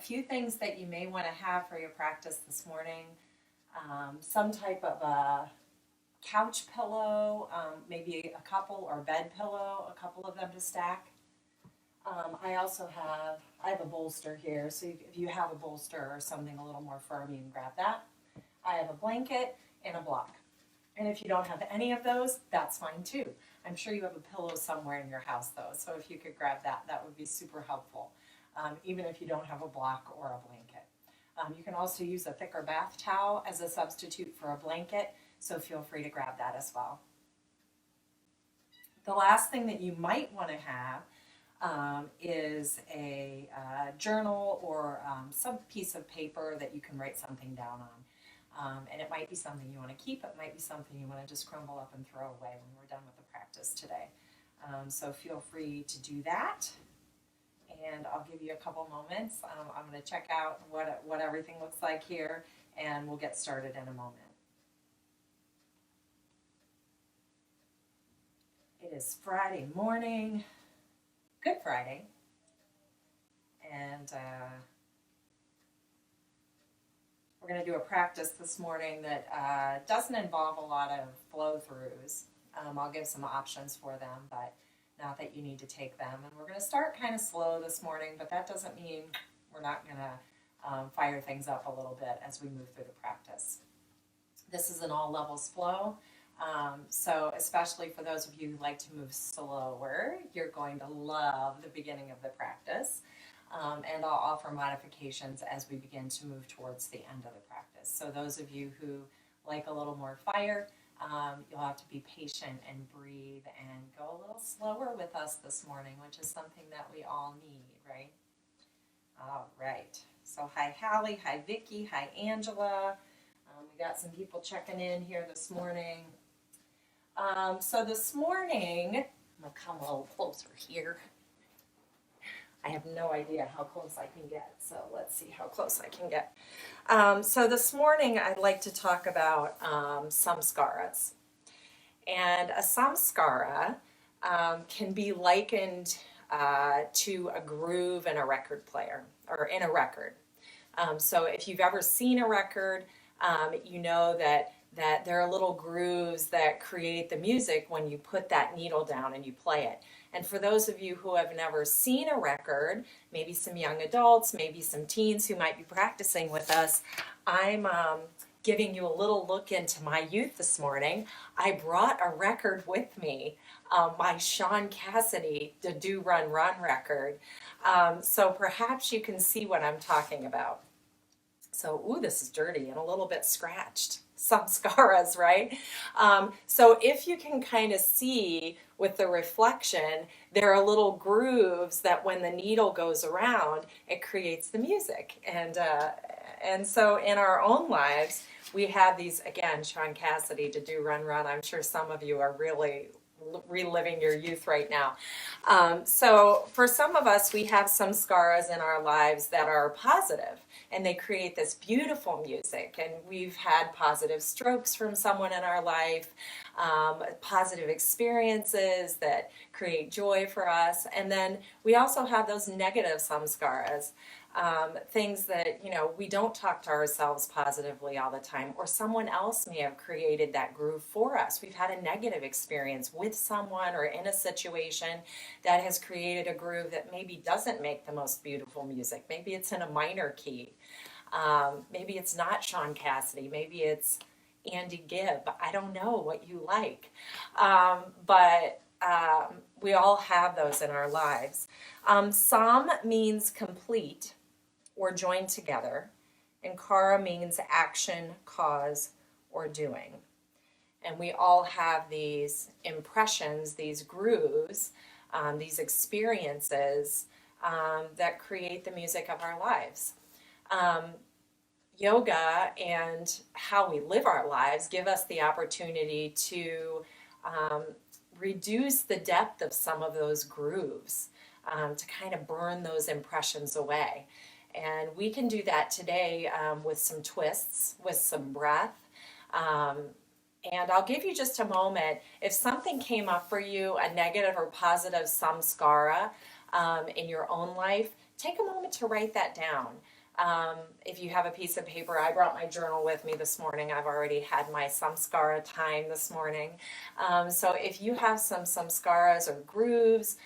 few things that you may want to have for your practice this morning. Some type of a couch pillow, maybe a couple, or bed pillow, a couple of them to stack. I have a bolster here, so if you have a bolster or something a little more firm, you can grab that. I have a blanket and a block. And if you don't have any of those, that's fine too. I'm sure you have a pillow somewhere in your house though, so if you could grab that, that would be super helpful, even if you don't have a block or a blanket. You can also use a thicker bath towel as a substitute for a blanket, so feel free to grab that as well. The last thing that you might want to have is a journal or some piece of paper that you can write something down on. And it might be something you want to keep, it might be something you want to just crumble up and throw away when we're done with the practice today. So feel free to do that. And I'll give you a couple moments. I'm going to check out what everything looks like here, and we'll get started in a moment. It is Friday morning, Good Friday, and we're going to do a practice this morning that doesn't involve a lot of flow-throughs. I'll give some options for them, but not that you need to take them. And we're going to start kind of slow this morning, but that doesn't mean we're not going to fire things up a little bit as we move through the practice. This is an all levels flow. So especially for those of you who like to move slower, you're going to love the beginning of the practice. And I'll offer modifications as we begin to move towards the end of the practice. So those of you who like a little more fire, you'll have to be patient and breathe and go a little slower with us this morning, which is something that we all need, right? All right. So hi Hallie, hi Vicky, hi Angela. We got some people checking in here this morning. So this morning, I'm going to come a little closer here. I have no idea how close I can get, so let's see how close I can get. So this morning, I'd like to talk about samskaras. And a samskara can be likened to a groove in a record player, or in a record. So if you've ever seen a record, you know that there are little grooves that create the music when you put that needle down and you play it. And for those of you who have never seen a record, maybe some young adults, maybe some teens who might be practicing with us, I'm giving you a little look into my youth this morning. I brought a record with me, my Sean Cassidy "Da Do Run Run" record. So perhaps you can see what I'm talking about. So, ooh, this is dirty and a little bit scratched. Samskaras, right? So if you can kind of see with the reflection, there are little grooves that when the needle goes around, it creates the music. And so in our own lives, we have these, again, Sean Cassidy, "Da Do Run Run." I'm sure some of you are really reliving your youth right now. So for some of us, we have some samskaras in our lives that are positive, and they create this beautiful music. And we've had positive strokes from someone in our life, positive experiences that create joy for us. And then we also have those negative samskaras, things that, you know, we don't talk to ourselves positively all the time, or someone else may have created that groove for us. We've had a negative experience with someone or in a situation that has created a groove that maybe doesn't make the most beautiful music. Maybe it's in a minor key. Maybe it's not Sean Cassidy. Maybe it's Andy Gibb. I don't know what you like. But we all have those in our lives. Sam means complete or joined together, and kara means action, cause, or doing. And we all have these impressions, these grooves, these experiences that create the music of our lives. Yoga and how we live our lives give us the opportunity to reduce the depth of some of those grooves, to kind of burn those impressions away. And we can do that today with some twists, with some breath. And I'll give you just a moment. If something came up for you, a negative or positive samskara in your own life, take a moment to write that down. If you have a piece of paper, I brought my journal with me this morning. I've already had my samskara time this morning. So if you have some samskaras or grooves,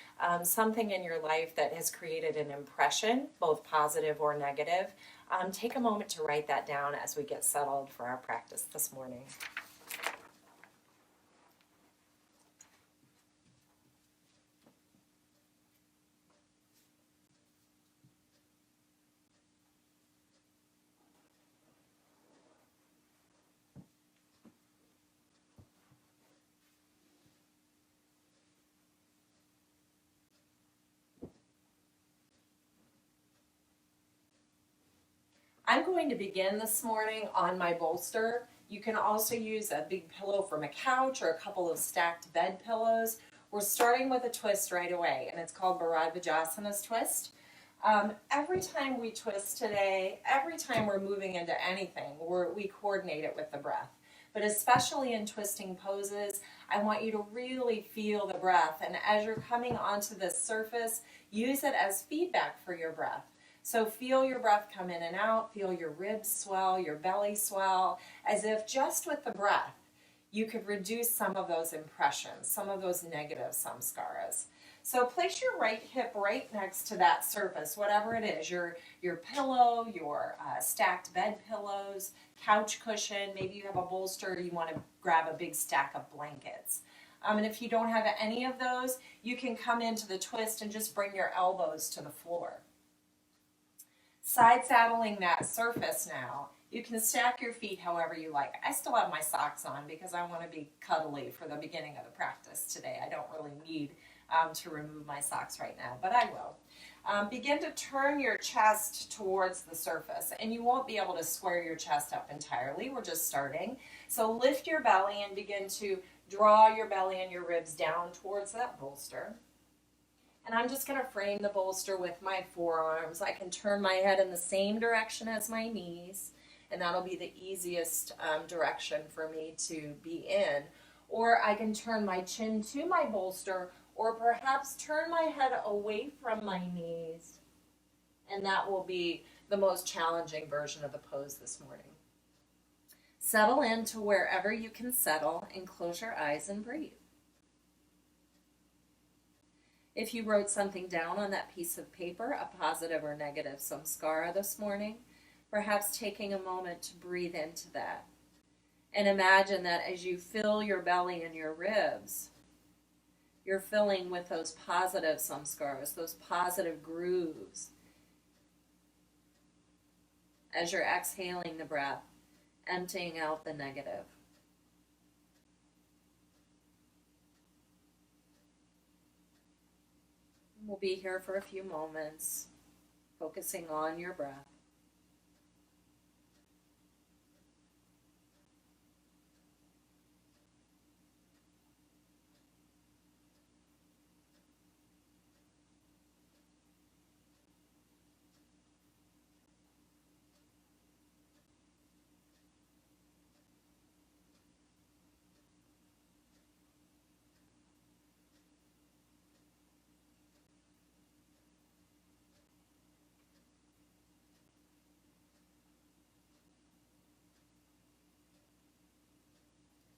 something in your life that has created an impression, both positive or negative, take a moment to write that down as we get settled for our practice this morning. I'm going to begin this morning on my bolster. You can also use a big pillow from a couch or a couple of stacked bed pillows. We're starting with a twist right away, and it's called Bharadvajasana's twist. Every time we twist today, every time we're moving into anything, we coordinate it with the breath. But especially in twisting poses, I want you to really feel the breath. And as you're coming onto this surface, use it as feedback for your breath. So feel your breath come in and out, feel your ribs swell, your belly swell, as if just with the breath, you could reduce some of those impressions, some of those negative samskaras. So place your right hip right next to that surface, whatever it is, your pillow, your stacked bed pillows, couch cushion, maybe you have a bolster, you want to grab a big stack of blankets. And if you don't have any of those, you can come into the twist and just bring your elbows to the floor. Side saddling that surface now. You can stack your feet however you like. I still have my socks on because I want to be cuddly for the beginning of the practice today. I don't really need to remove my socks right now, but I will. Begin to turn your chest towards the surface, and you won't be able to square your chest up entirely. We're just starting. So lift your belly and begin to draw your belly and your ribs down towards that bolster. And I'm just going to frame the bolster with my forearms. I can turn my head in the same direction as my knees, and that'll be the easiest direction for me to be in. Or I can turn my chin to my bolster, or perhaps turn my head away from my knees. And that will be the most challenging version of the pose this morning. Settle into wherever you can settle and close your eyes and breathe. If you wrote something down on that piece of paper, a positive or negative samskara this morning, perhaps taking a moment to breathe into that. And imagine that as you fill your belly and your ribs, you're filling with those positive samskaras, those positive grooves. As you're exhaling the breath, emptying out the negative. We'll be here for a few moments, focusing on your breath.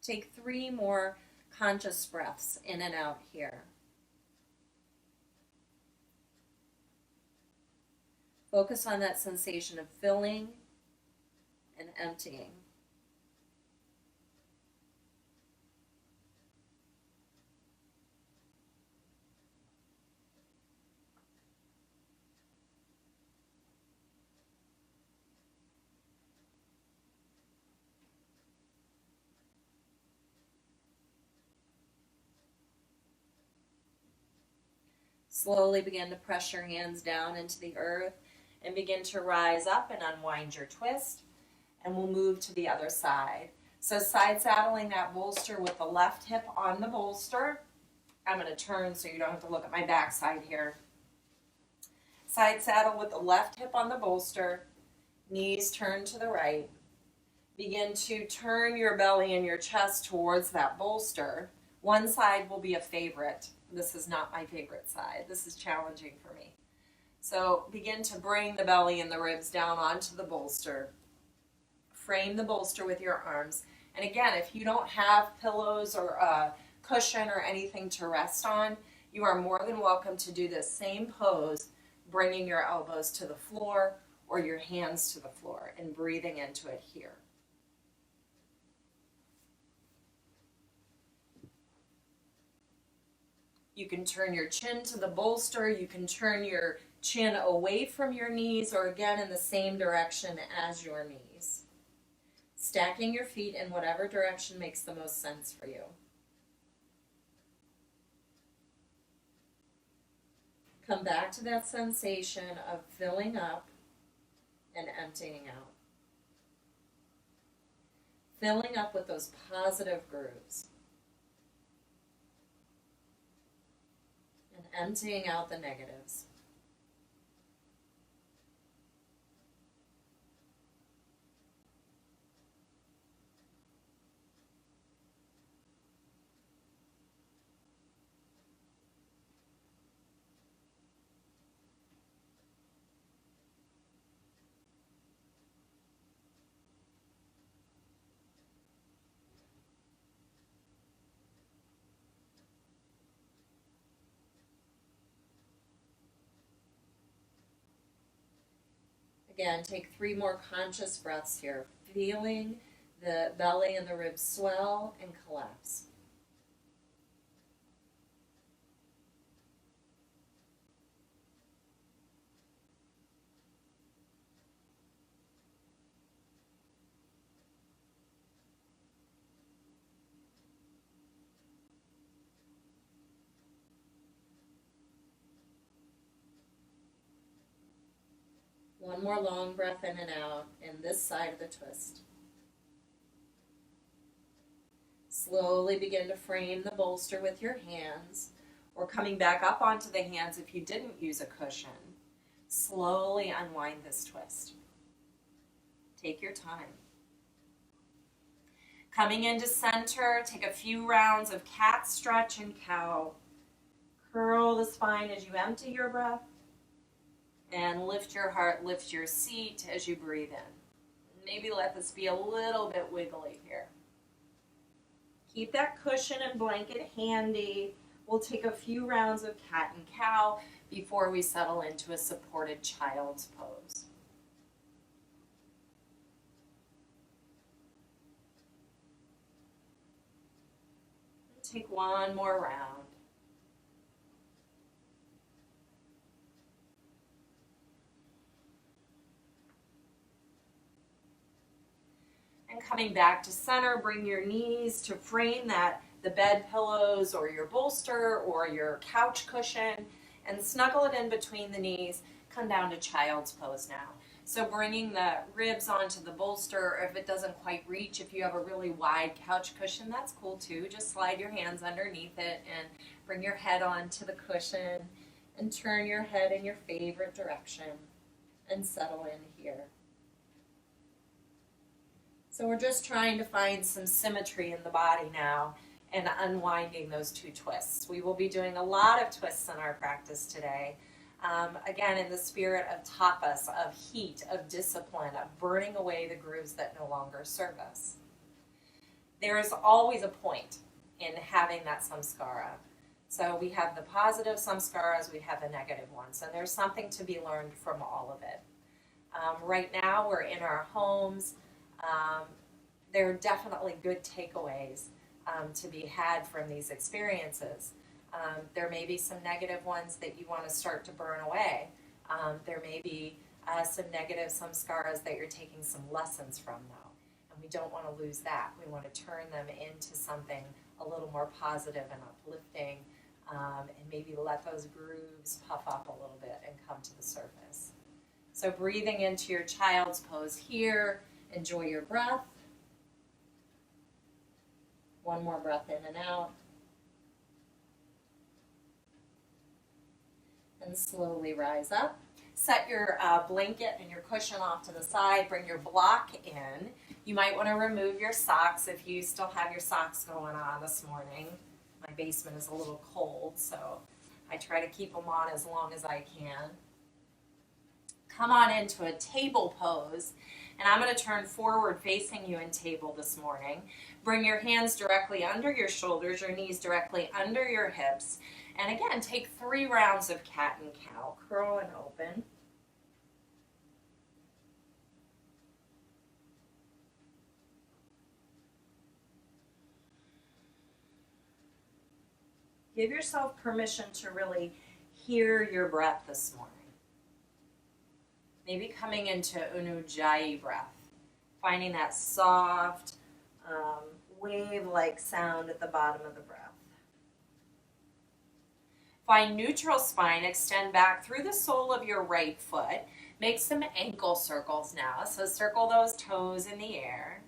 Take 3 more conscious breaths in and out here. Focus on that sensation of filling and emptying. Slowly begin to press your hands down into the earth and begin to rise up and unwind your twist. And we'll move to the other side. So side saddling that bolster with the left hip on the bolster. I'm going to turn so you don't have to look at my backside here. Side saddle with the left hip on the bolster. Knees turn to the right. Begin to turn your belly and your chest towards that bolster. One side will be a favorite. This is not my favorite side. This is challenging for me. So begin to bring the belly and the ribs down onto the bolster. Frame the bolster with your arms. And again, if you don't have pillows or a cushion or anything to rest on, you are more than welcome to do this same pose, bringing your elbows to the floor or your hands to the floor and breathing into it here. You can turn your chin to the bolster, you can turn your chin away from your knees, or again in the same direction as your knees. Stacking your feet in whatever direction makes the most sense for you. Come back to that sensation of filling up and emptying out. Filling up with those positive grooves. And emptying out the negatives. Again, take 3 more conscious breaths here, feeling the belly and the ribs swell and collapse. One more long breath in and out in this side of the twist. Slowly begin to frame the bolster with your hands, or coming back up onto the hands if you didn't use a cushion. Slowly unwind this twist. Take your time. Coming into center, take a few rounds of cat stretch and cow. Curl the spine as you empty your breath. And lift your heart, lift your seat as you breathe in. Maybe let this be a little bit wiggly here. Keep that cushion and blanket handy. We'll take a few rounds of cat and cow before we settle into a supported child's pose. Take one more round. And coming back to center, bring your knees to frame the bed pillows or your bolster or your couch cushion, and snuggle it in between the knees. Come down to child's pose now. So bringing the ribs onto the bolster, or if it doesn't quite reach, if you have a really wide couch cushion, that's cool too. Just slide your hands underneath it and bring your head onto the cushion and turn your head in your favorite direction and settle in here. So we're just trying to find some symmetry in the body now and unwinding those 2 twists. We will be doing a lot of twists in our practice today. Again, in the spirit of tapas, of heat, of discipline, of burning away the grooves that no longer serve us. There is always a point in having that samskara. So we have the positive samskaras, we have the negative ones, and there's something to be learned from all of it. Right now, we're in our homes. There are definitely good takeaways to be had from these experiences. There may be some negative ones that you want to start to burn away. There may be some negative samskaras that you're taking some lessons from, though. And we don't want to lose that. We want to turn them into something a little more positive and uplifting, and maybe let those grooves puff up a little bit and come to the surface. So breathing into your child's pose here. Enjoy your breath. One more breath in and out. And slowly rise up. Set your blanket and your cushion off to the side. Bring your block in. You might want to remove your socks if you still have your socks going on this morning. My basement is a little cold, so I try to keep them on as long as I can. come on into a table pose. And I'm going to turn forward facing you in table this morning. Bring your hands directly under your shoulders, your knees directly under your hips. And again, take 3 rounds of cat and cow. Curl and open. Give yourself permission to really hear your breath this morning. Maybe coming into Ujjayi breath, finding that soft, wave-like sound at the bottom of the breath. Find neutral spine, extend back through the sole of your right foot. Make some ankle circles now, so circle those toes in the air.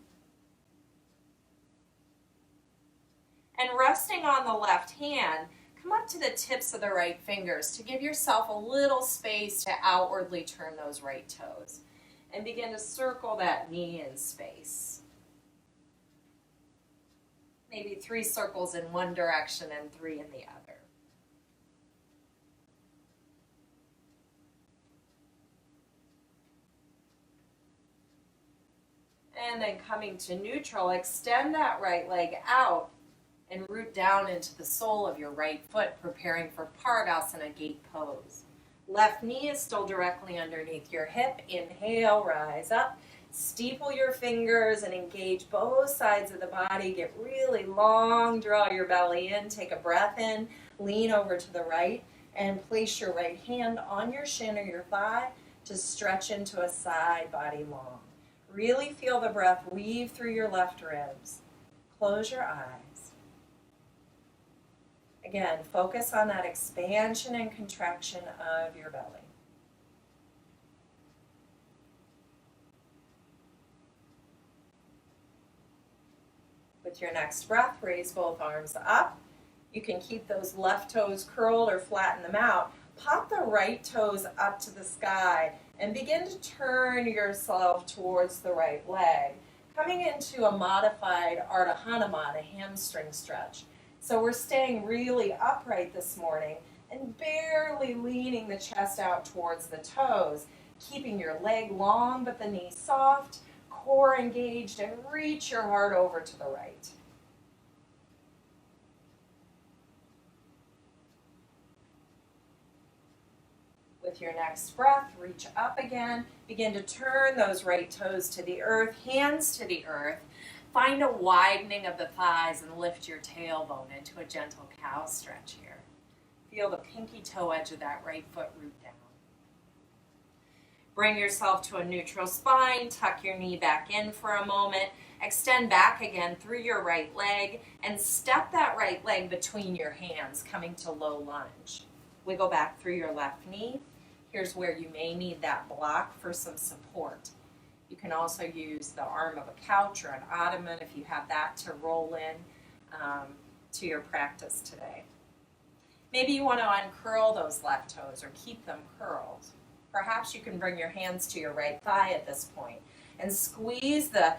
And resting on the left hand, come up to the tips of the right fingers to give yourself a little space to outwardly turn those right toes. And begin to circle that knee in space. Maybe 3 circles in one direction and 3 in the other. And then coming to neutral, extend that right leg out and root down into the sole of your right foot, preparing for Pardasana gate pose. Left knee is still directly underneath your hip. Inhale, rise up. Steeple your fingers and engage both sides of the body. Get really long, draw your belly in. Take a breath in, lean over to the right, and place your right hand on your shin or your thigh to stretch into a side body long. Really feel the breath weave through your left ribs. Close your eyes. Again, focus on that expansion and contraction of your belly. With your next breath, raise both arms up. You can keep those left toes curled or flatten them out. Pop the right toes up to the sky and begin to turn yourself towards the right leg, coming into a modified Ardha Hanuman, a hamstring stretch. So we're staying really upright this morning and barely leaning the chest out towards the toes, keeping your leg long but the knee soft, core engaged, and reach your heart over to the right. With your next breath, reach up again. Begin to turn those right toes to the earth, hands to the earth. Find a widening of the thighs and lift your tailbone into a gentle cow stretch here. Feel the pinky toe edge of that right foot root down. Bring yourself to a neutral spine. Tuck your knee back in for a moment. Extend back again through your right leg and step that right leg between your hands, coming to low lunge. Wiggle back through your left knee. Here's where you may need that block for some support. You can also use the arm of a couch or an ottoman if you have that to roll in to your practice today. Maybe you want to uncurl those left toes or keep them curled. Perhaps you can bring your hands to your right thigh at this point and squeeze the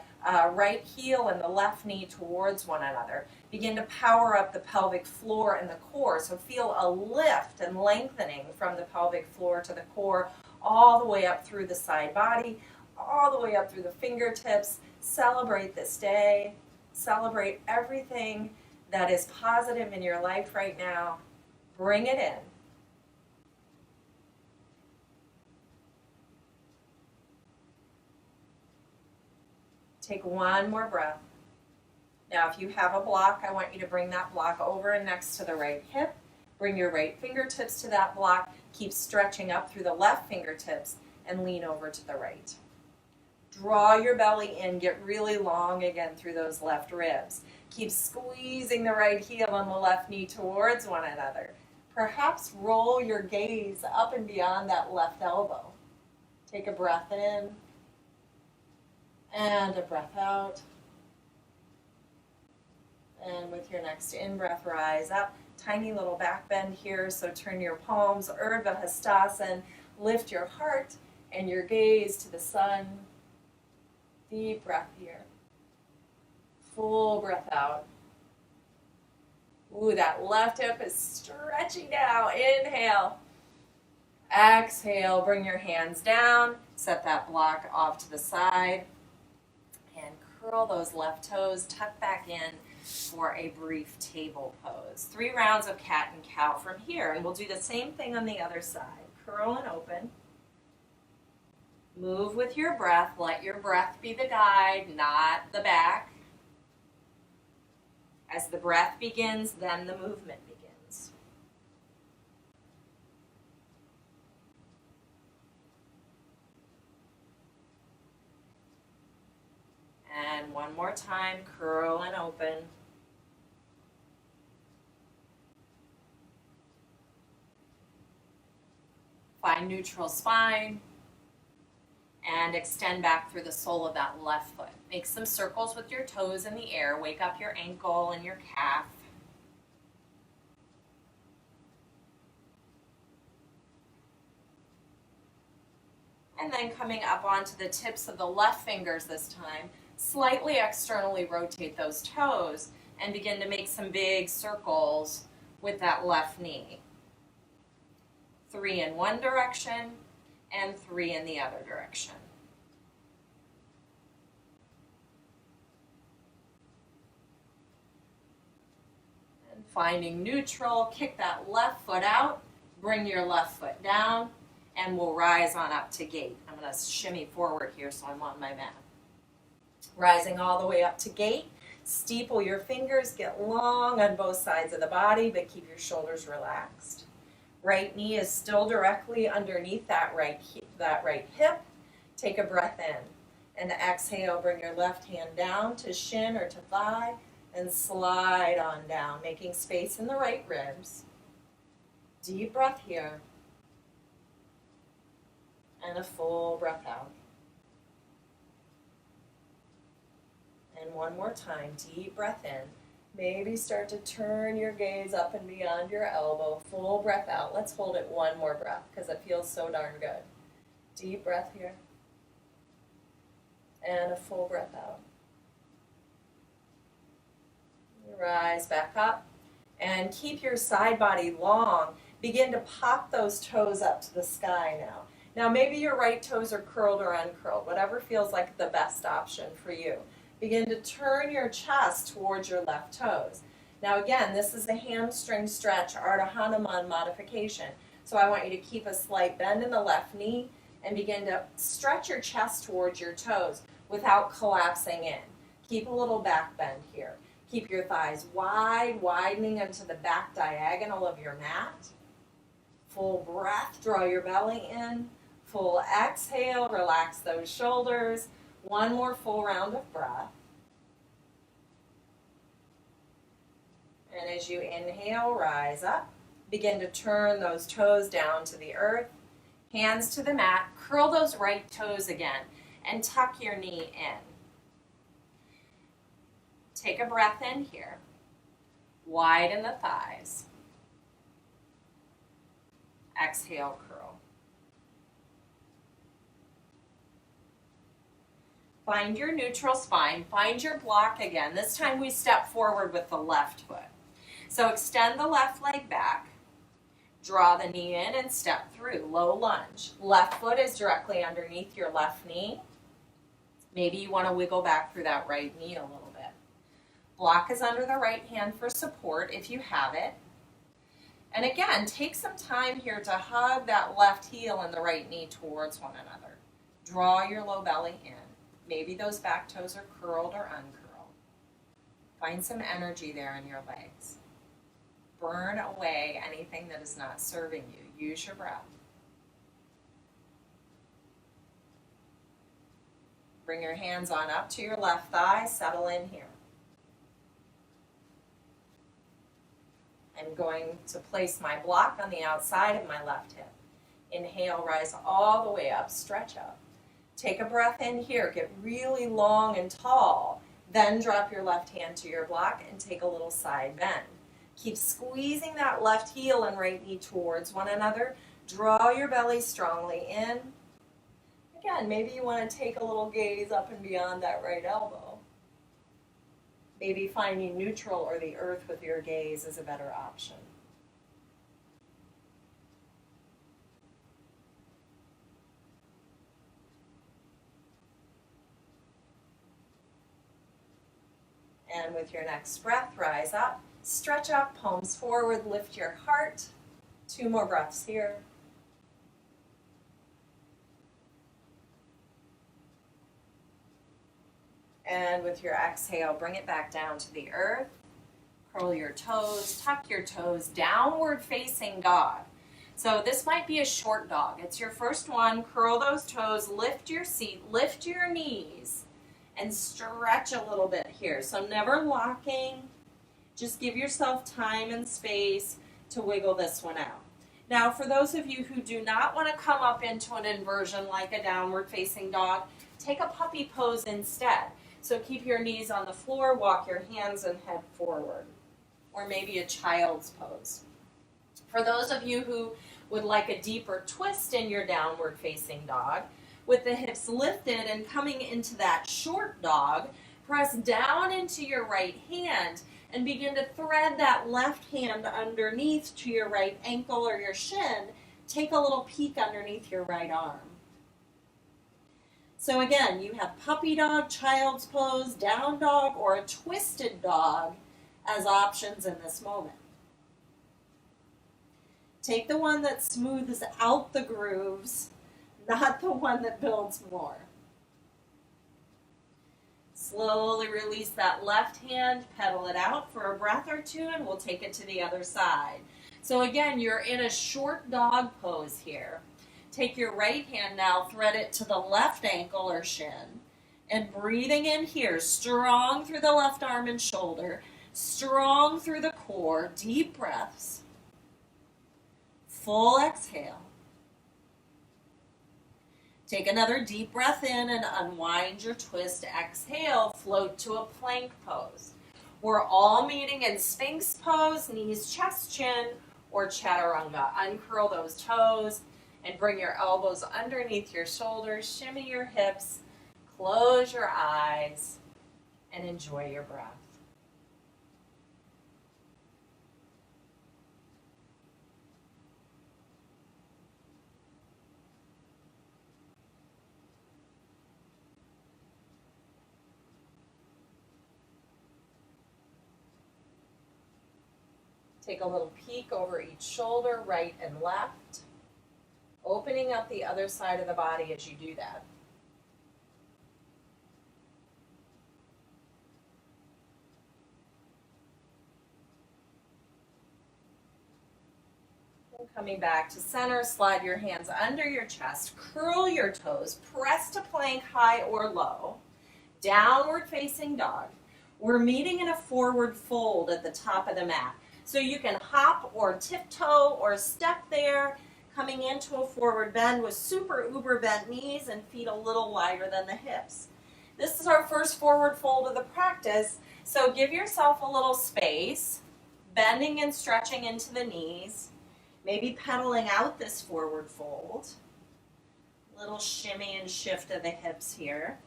right heel and the left knee towards one another. Begin to power up the pelvic floor and the core. So feel a lift and lengthening from the pelvic floor to the core, all the way up through the side body, all the way up through the fingertips. Celebrate this day. Celebrate everything that is positive in your life right now. Bring it in. Take one more breath. Now, if you have a block, I want you to bring that block over and next to the right hip. Bring your right fingertips to that block. Keep stretching up through the left fingertips and lean over to the right. Draw your belly in. Get really long again through those left ribs. Keep squeezing the right heel and the left knee towards one another. Perhaps roll your gaze up and beyond that left elbow. Take a breath in and a breath out. And with your next in-breath, rise up. Tiny little back bend here, so turn your palms, Urdhva Hastasana. Lift your heart and your gaze to the sun. Deep breath here. Full breath out. Ooh, that left hip is stretching now. Inhale. Exhale, bring your hands down, set that block off to the side, and curl those left toes, tuck back in for a brief table pose. 3 rounds of cat and cow from here, and we'll do the same thing on the other side. Curl and open. Move with your breath. Let your breath be the guide, not the back. As the breath begins, then the movement begins. And one more time, curl and open. Find neutral spine and extend back through the sole of that left foot. Make some circles with your toes in the air. Wake up your ankle and your calf. And then coming up onto the tips of the left fingers this time, slightly externally rotate those toes and begin to make some big circles with that left knee. 3 in one direction and 3 in the other direction. And finding neutral, kick that left foot out, bring your left foot down, and we'll rise on up to gate. I'm going to shimmy forward here so I'm on my mat. Rising all the way up to gate. Steeple your fingers, get long on both sides of the body, but keep your shoulders relaxed. Right knee is still directly underneath that right hip. Take a breath in. And exhale, bring your left hand down to shin or to thigh and slide on down, making space in the right ribs. Deep breath here. And a full breath out. And one more time, deep breath in. Maybe start to turn your gaze up and beyond your elbow. Full breath out. Let's hold it one more breath because it feels so darn good. Deep breath here. And a full breath out. Rise back up. And keep your side body long. Begin to pop those toes up to the sky now. Now maybe your right toes are curled or uncurled, whatever feels like the best option for you. Begin to turn your chest towards your left toes. Now again, this is a hamstring stretch, Ardha Hanuman modification. So I want you to keep a slight bend in the left knee and begin to stretch your chest towards your toes without collapsing in. Keep a little back bend here. Keep your thighs wide, widening into the back diagonal of your mat. Full breath, draw your belly in. Full exhale, relax those shoulders. One more full round of breath. And as you inhale, rise up. Begin to turn those toes down to the earth. Hands to the mat. Curl those right toes again and tuck your knee in. Take a breath in here. Widen the thighs. Exhale, curl. Find your neutral spine. Find your block again. This time we step forward with the left foot. So extend the left leg back. Draw the knee in and step through. Low lunge. Left foot is directly underneath your left knee. Maybe you want to wiggle back through that right knee a little bit. Block is under the right hand for support if you have it. And again, take some time here to hug that left heel and the right knee towards one another. Draw your low belly in. Maybe those back toes are curled or uncurled. Find some energy there in your legs. Burn away anything that is not serving you. Use your breath. Bring your hands on up to your left thigh. Settle in here. I'm going to place my block on the outside of my left hip. Inhale, rise all the way up, stretch up. Take a breath in here, get really long and tall. Then drop your left hand to your block and take a little side bend. Keep squeezing that left heel and right knee towards one another. Draw your belly strongly in. Again, maybe you want to take a little gaze up and beyond that right elbow. Maybe finding neutral or the earth with your gaze is a better option. And with your next breath, rise up, stretch up, palms forward, lift your heart. 2 more breaths here. And with your exhale, bring it back down to the earth. Curl your toes, tuck your toes, downward facing dog. So this might be a short dog. It's your first one. Curl those toes, lift your seat, lift your knees, and stretch a little bit here. So never locking. Just give yourself time and space to wiggle this one out. Now, for those of you who do not want to come up into an inversion like a downward facing dog, take a puppy pose instead. So keep your knees on the floor, walk your hands and head forward. Or maybe a child's pose. For those of you who would like a deeper twist in your downward facing dog, with the hips lifted and coming into that short dog, press down into your right hand and begin to thread that left hand underneath to your right ankle or your shin. Take a little peek underneath your right arm. So again, you have puppy dog, child's pose, down dog, or a twisted dog as options in this moment. Take the one that smooths out the grooves, not the one that builds more. Slowly release that left hand, pedal it out for a breath or two, and we'll take it to the other side. So again, you're in a short dog pose here. Take your right hand now, thread it to the left ankle or shin, and breathing in here, strong through the left arm and shoulder, strong through the core, deep breaths, full exhale. Take another deep breath in and unwind your twist. Exhale, float to a plank pose. We're all meeting in Sphinx pose, knees, chest, chin, or chaturanga. Uncurl those toes and bring your elbows underneath your shoulders, shimmy your hips, close your eyes, and enjoy your breath. Take a little peek over each shoulder, right and left, opening up the other side of the body as you do that. And coming back to center, slide your hands under your chest, curl your toes, press to plank high or low, downward facing dog. We're meeting in a forward fold at the top of the mat. So you can hop or tiptoe or step there, coming into a forward bend with super uber bent knees and feet a little wider than the hips. This is our first forward fold of the practice, so give yourself a little space, bending and stretching into the knees, maybe pedaling out this forward fold. Little shimmy and shift of the hips here.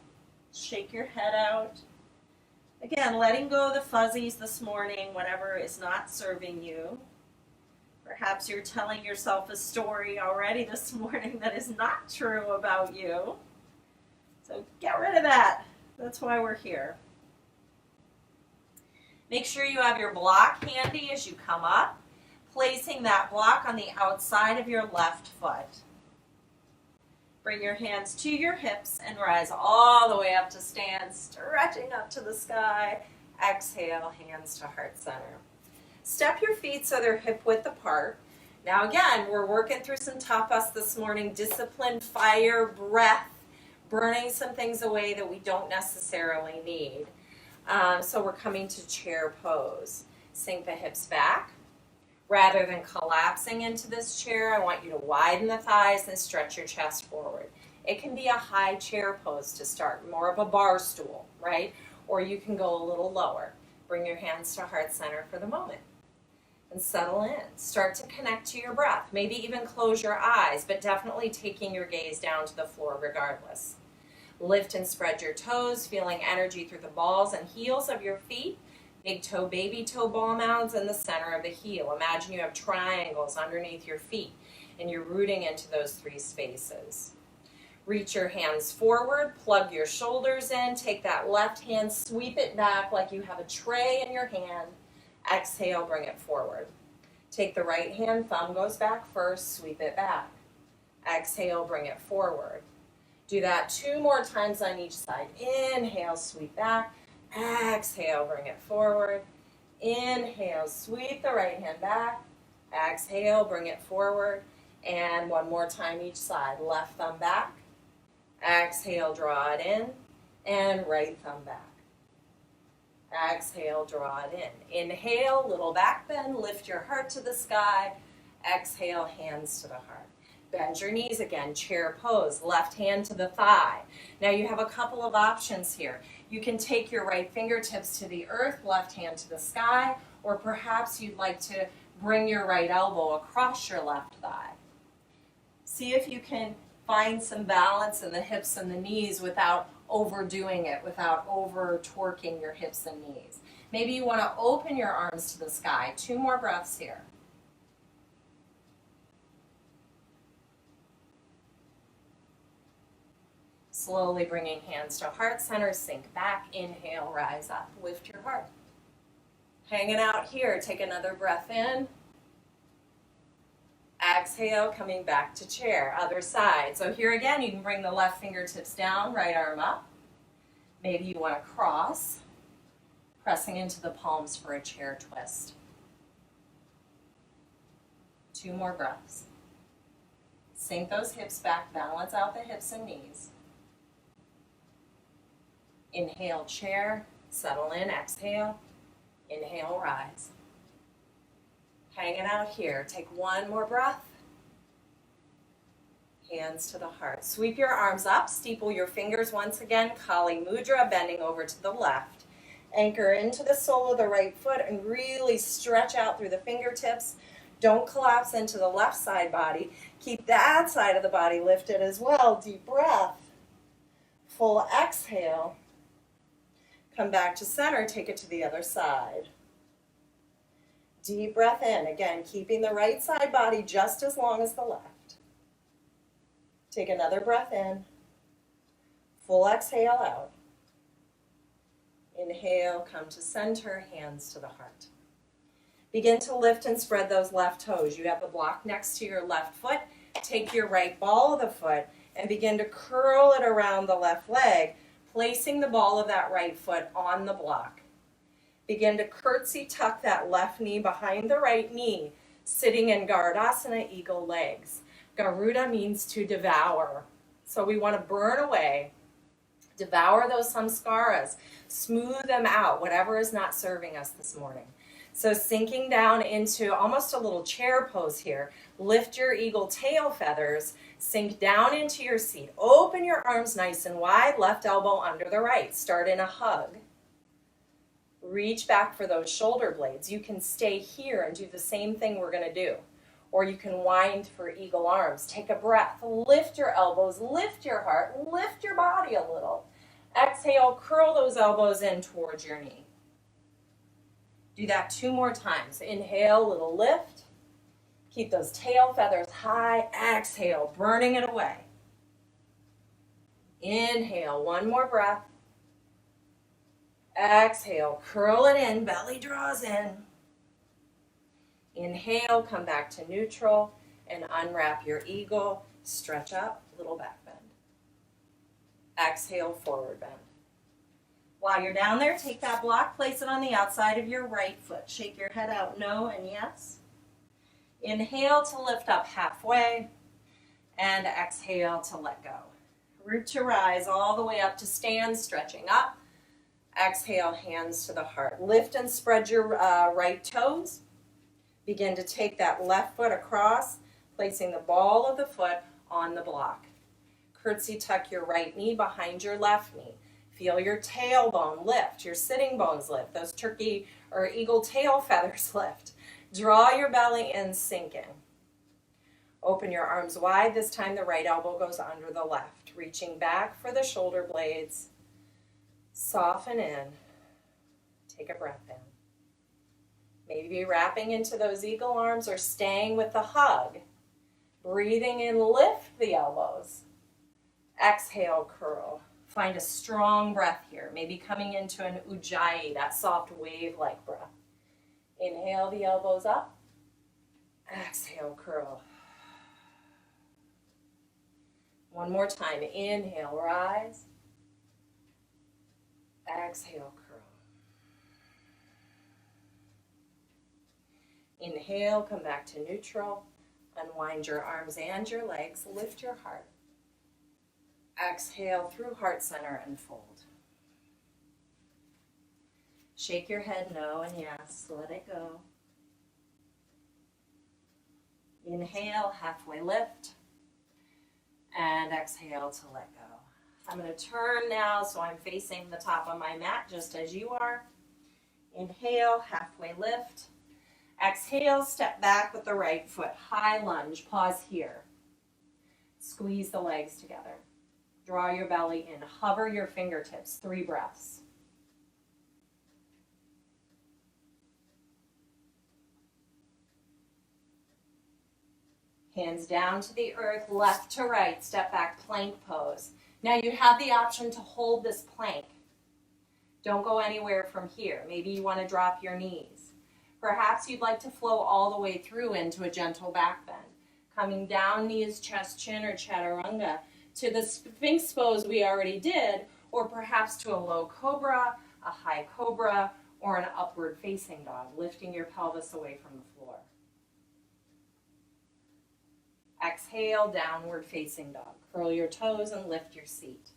Shake your head out. Again, letting go of the fuzzies this morning, whatever is not serving you. Perhaps you're telling yourself a story already this morning that is not true about you. So get rid of that. That's why we're here. Make sure you have your block handy as you come up, placing that block on the outside of your left foot. Bring your hands to your hips and rise all the way up to stand, stretching up to the sky. Exhale, hands to heart center. Step your feet so they're hip width apart. Now again, we're working through some tapas this morning, discipline, fire, breath, burning some things away that we don't necessarily need. So we're coming to chair pose. Sink the hips back. Rather than collapsing into this chair, I want you to widen the thighs and stretch your chest forward. It can be a high chair pose to start, more of a bar stool, right? Or you can go a little lower. Bring your hands to heart center for the moment. And settle in. Start to connect to your breath. Maybe even close your eyes, but definitely taking your gaze down to the floor regardless. Lift and spread your toes, feeling energy through the balls and heels of your feet. Big toe, baby toe ball mounds in the center of the heel. Imagine you have triangles underneath your feet and you're rooting into those 3 spaces. Reach your hands forward, plug your shoulders in, take that left hand, sweep it back like you have a tray in your hand. Exhale, bring it forward. Take the right hand, thumb goes back first, sweep it back. Exhale, bring it forward. Do that 2 more times on each side. Inhale, sweep back. Exhale, bring it forward. Inhale, sweep the right hand back. Exhale, bring it forward. And 1 more time each side. Left thumb back. Exhale, draw it in. And right thumb back. Exhale, draw it in. Inhale, little back bend. Lift your heart to the sky. Exhale, hands to the heart. Bend your knees again, chair pose, left hand to the thigh. Now you have a couple of options here. You can take your right fingertips to the earth, left hand to the sky, or perhaps you'd like to bring your right elbow across your left thigh. See if you can find some balance in the hips and the knees without overdoing it, without over torquing your hips and knees. Maybe you want to open your arms to the sky. 2 more breaths here. Slowly bringing hands to heart center, sink back, inhale, rise up, lift your heart. Hanging out here, take another breath in. Exhale, coming back to chair, other side. So here again, you can bring the left fingertips down, right arm up. Maybe you want to cross, pressing into the palms for a chair twist. 2 more breaths. Sink those hips back, balance out the hips and knees. Inhale, chair, settle in, exhale. Inhale, rise. Hanging out here, take 1 more breath. Hands to the heart. Sweep your arms up, steeple your fingers once again, Kali Mudra, bending over to the left. Anchor into the sole of the right foot and really stretch out through the fingertips. Don't collapse into the left side body. Keep that side of the body lifted as well. Deep breath. Full exhale. Come back to center, take it to the other side. Deep breath in, again, keeping the right side body just as long as the left. Take another breath in. Full exhale out. Inhale, come to center, hands to the heart. Begin to lift and spread those left toes. You have the block next to your left foot. Take your right ball of the foot and begin to curl it around the left leg, placing the ball of that right foot on the block. Begin to curtsy tuck that left knee behind the right knee, sitting in Garudasana, eagle legs. Garuda means to devour. So we want to burn away, devour those samskaras, smooth them out, whatever is not serving us this morning. So sinking down into almost a little chair pose here. Lift your eagle tail feathers, sink down into your seat. Open your arms nice and wide, left elbow under the right. Start in a hug. Reach back for those shoulder blades. You can stay here and do the same thing we're going to do. Or you can wind for eagle arms. Take a breath. Lift your elbows, lift your heart, lift your body a little. Exhale, curl those elbows in towards your knee. Do that 2 more times. Inhale, little lift. Keep those tail feathers high. Exhale, burning it away. Inhale, 1 more breath. Exhale, curl it in, belly draws in. Inhale, come back to neutral and unwrap your eagle. Stretch up, little back bend. Exhale, forward bend. While you're down there, take that block, place it on the outside of your right foot. Shake your head out, no and yes. Inhale to lift up halfway, and exhale to let go. Root to rise all the way up to stand, stretching up. Exhale, hands to the heart. Lift and spread your right toes. Begin to take that left foot across, placing the ball of the foot on the block. Curtsy tuck your right knee behind your left knee. Feel your tailbone lift, your sitting bones lift, those turkey or eagle tail feathers lift. Draw your belly in, sink in. Open your arms wide. This time the right elbow goes under the left. Reaching back for the shoulder blades. Soften in. Take a breath in. Maybe wrapping into those eagle arms or staying with the hug. Breathing in, lift the elbows. Exhale, curl. Find a strong breath here, maybe coming into an ujjayi, that soft wave-like breath. Inhale the elbows up. Exhale, curl. One more time. Inhale, rise. Exhale, curl. Inhale, come back to neutral. Unwind your arms and your legs. Lift your heart. Exhale through heart center and fold. Shake your head no and yes. Let it go. Inhale, halfway lift. And exhale to let go. I'm going to turn now so I'm facing the top of my mat just as you are. Inhale, halfway lift. Exhale, step back with the right foot. High lunge, pause here. Squeeze the legs together. Draw your belly in. Hover your fingertips. 3 breaths. Hands down to the earth, left to right, step back, plank pose. Now you have the option to hold this plank. Don't go anywhere from here. Maybe you want to drop your knees. Perhaps you'd like to flow all the way through into a gentle back bend. Coming down, knees, chest, chin, or chaturanga to the Sphinx pose we already did, or perhaps to a low cobra, a high cobra, or an upward facing dog, lifting your pelvis away from the floor. Exhale, downward facing dog. Curl your toes and lift your seat.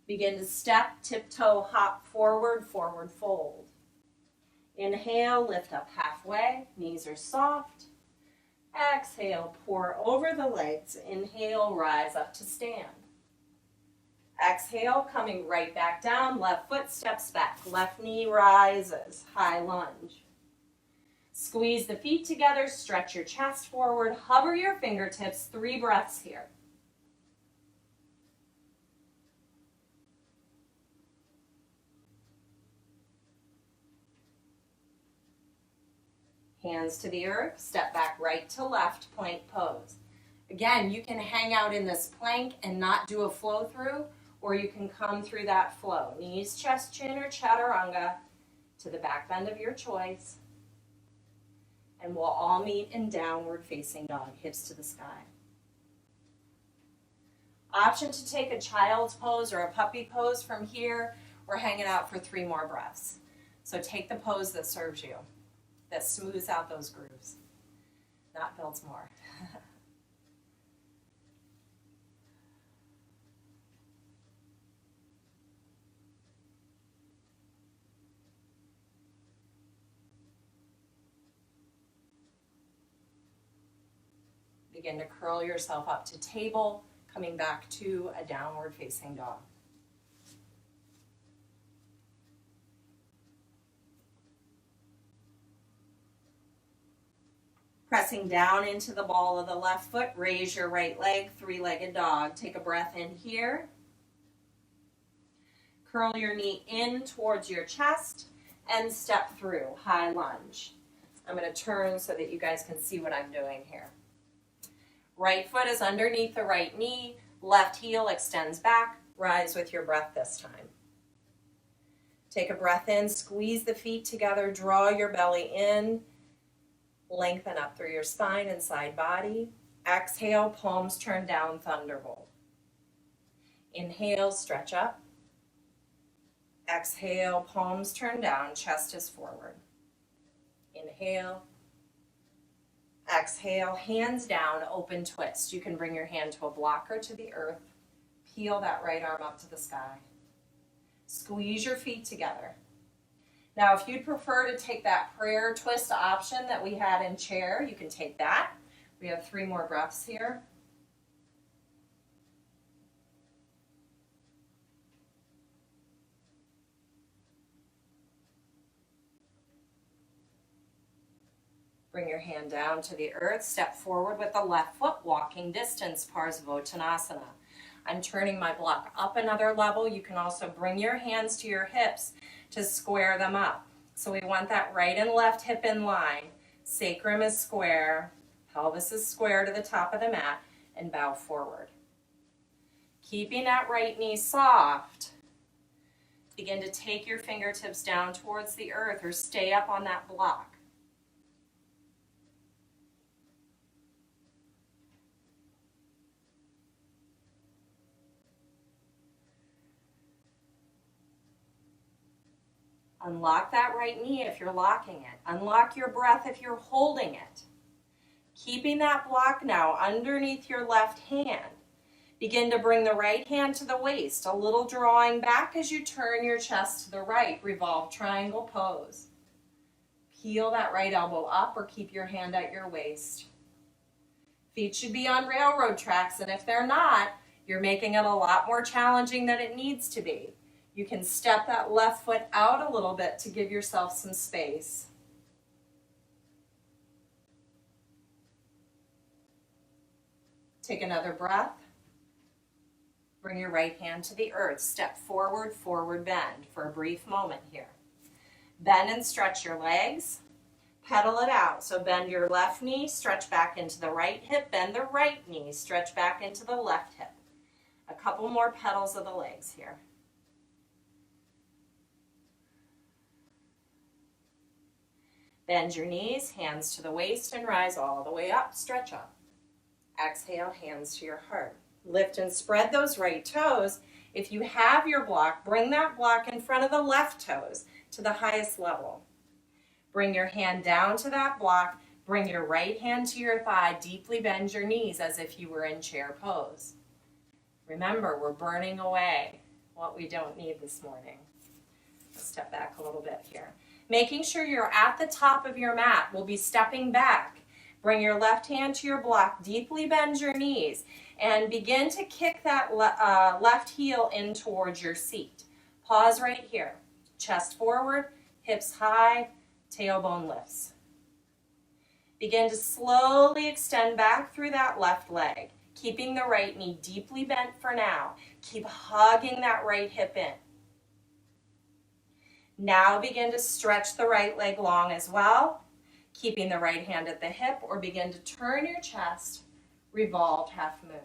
Begin to step, tiptoe, hop forward, forward fold. Inhale, lift up halfway, knees are soft. Exhale, pour over the legs. Inhale, rise up to stand. Exhale, coming right back down, left foot steps back, left knee rises, high lunge. Squeeze the feet together, stretch your chest forward, hover your fingertips, 3 breaths here. Hands to the earth, step back right to left, plank pose. Again, you can hang out in this plank and not do a flow through, or you can come through that flow. Knees, chest, chin, or chaturanga to the back bend of your choice. And we'll all meet in downward facing dog, hips to the sky. Option to take a child's pose or a puppy pose from here. We're hanging out for 3 more breaths. So take the pose that serves you, that smooths out those grooves, not builds more. Begin to curl yourself up to table, coming back to a downward facing dog. Pressing down into the ball of the left foot, raise your right leg, 3-legged dog. Take a breath in here. Curl your knee in towards your chest and step through, high lunge. I'm going to turn so that you guys can see what I'm doing here. Right foot is underneath the right knee, left heel extends back, rise with your breath this time. Take a breath in, squeeze the feet together, draw your belly in, lengthen up through your spine and side body. Exhale, palms turn down, thunderbolt. Inhale, stretch up. Exhale, palms turn down, chest is forward. Inhale. Exhale, hands down, open twist. You can bring your hand to a block or to the earth. Peel that right arm up to the sky. Squeeze your feet together. Now, if you'd prefer to take that prayer twist option that we had in chair, you can take that. We have 3 more breaths here. Bring your hand down to the earth. Step forward with the left foot, walking distance, Parsvottanasana. I'm turning my block up another level. You can also bring your hands to your hips to square them up. So we want that right and left hip in line. Sacrum is square, Pelvis is square to the top of the mat and bow forward. Keeping that right knee soft, begin to take your fingertips down towards the earth or stay up on that block. Unlock that right knee if you're locking it. Unlock your breath if you're holding it. Keeping that block now underneath your left hand. Begin to bring the right hand to the waist, a little drawing back as you turn your chest to the right, revolve triangle pose. Peel that right elbow up or keep your hand at your waist. Feet should be on railroad tracks, and if they're not, you're making it a lot more challenging than it needs to be. You can step that left foot out a little bit to give yourself some space. Take another breath. Bring your right hand to the earth. Step forward, forward bend for a brief moment here. Bend and stretch your legs. Pedal it out. So bend your left knee, stretch back into the right hip. Bend the right knee, stretch back into the left hip. A couple more pedals of the legs here. Bend your knees, hands to the waist, and rise all the way up. Stretch up. Exhale, hands to your heart. Lift and spread those right toes. If you have your block, bring that block in front of the left toes to the highest level. Bring your hand down to that block. Bring your right hand to your thigh. Deeply bend your knees as if you were in chair pose. Remember, we're burning away what we don't need this morning. Let's step back a little bit here. Making sure you're at the top of your mat. We'll be stepping back. Bring your left hand to your block. Deeply bend your knees. And begin to kick that left heel in towards your seat. Pause right here. Chest forward, hips high, tailbone lifts. Begin to slowly extend back through that left leg, keeping the right knee deeply bent for now. Keep hugging that right hip in. Now begin to stretch the right leg long as well, keeping the right hand at the hip, or begin to turn your chest, revolve half moon.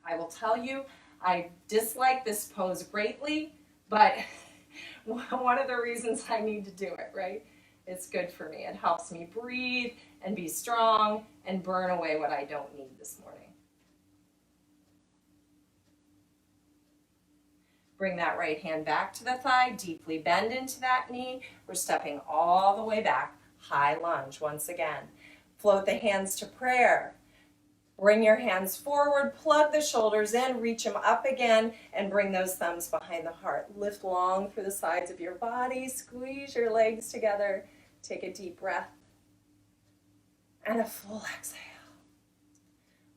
I will tell you, I dislike this pose greatly, but one of the reasons I need to do it, right? It's good for me. It helps me breathe and be strong and burn away what I don't need this morning. Bring that right hand back to the thigh, deeply bend into that knee. We're stepping all the way back, high lunge once again. Float the hands to prayer. Bring your hands forward, plug the shoulders in, reach them up again, and bring those thumbs behind the heart. Lift long through the sides of your body, squeeze your legs together, take a deep breath, and a full exhale.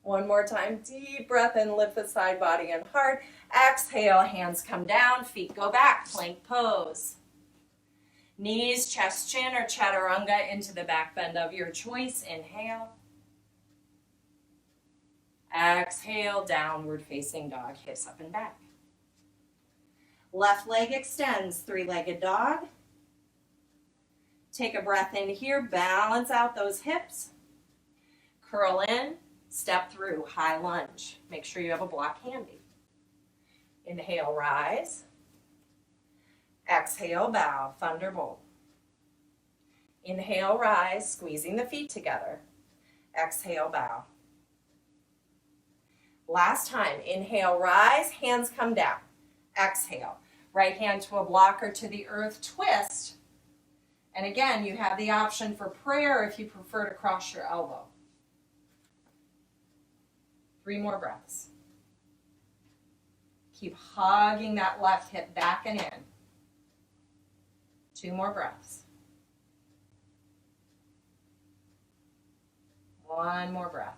One more time, deep breath in, lift the side body and heart. Exhale, hands come down, feet go back, plank pose. Knees, chest, chin, or chaturanga into the back bend of your choice. Inhale. Exhale, downward facing dog, hips up and back. Left leg extends, three-legged dog. Take a breath in here, balance out those hips. Curl in, step through, high lunge. Make sure you have a block handy. Inhale, rise. Exhale, bow, thunderbolt. Inhale, rise, squeezing the feet together. Exhale, bow. Last time, inhale, rise, hands come down. Exhale, right hand to a block or to the earth, twist. And again, you have the option for prayer if you prefer to cross your elbow. 3 more breaths. Keep hugging that left hip back and in. 2 more breaths. 1 more breath.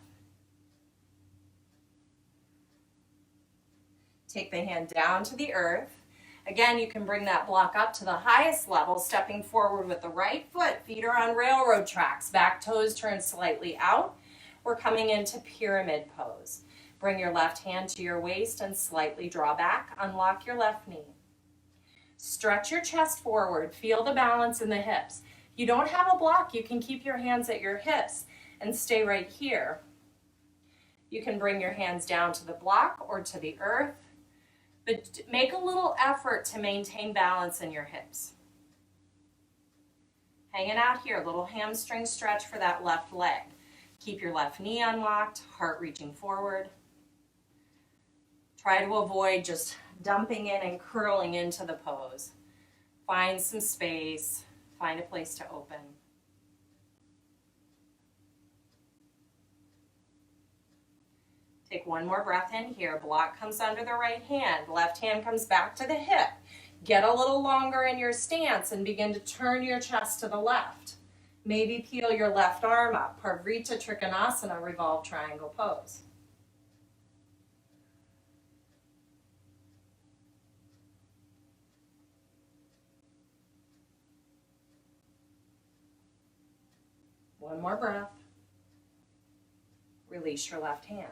Take the hand down to the earth. Again, you can bring that block up to the highest level, stepping forward with the right foot. Feet are on railroad tracks. Back toes turn slightly out. We're coming into pyramid pose. Bring your left hand to your waist and slightly draw back. Unlock your left knee. Stretch your chest forward. Feel the balance in the hips. If you don't have a block, you can keep your hands at your hips. and stay right here. You can bring your hands down to the block or to the earth, but make a little effort to maintain balance in your hips. Hanging out here, little hamstring stretch for that left leg. Keep your left knee unlocked, heart reaching forward. Try to avoid just dumping in and curling into the pose. Find some space, find a place to open. Take one more breath in here. Block comes under the right hand. Left hand comes back to the hip. Get a little longer in your stance and begin to turn your chest to the left. Maybe peel your left arm up. Parvrita Trikonasana, revolve triangle pose. One more breath. Release your left hand.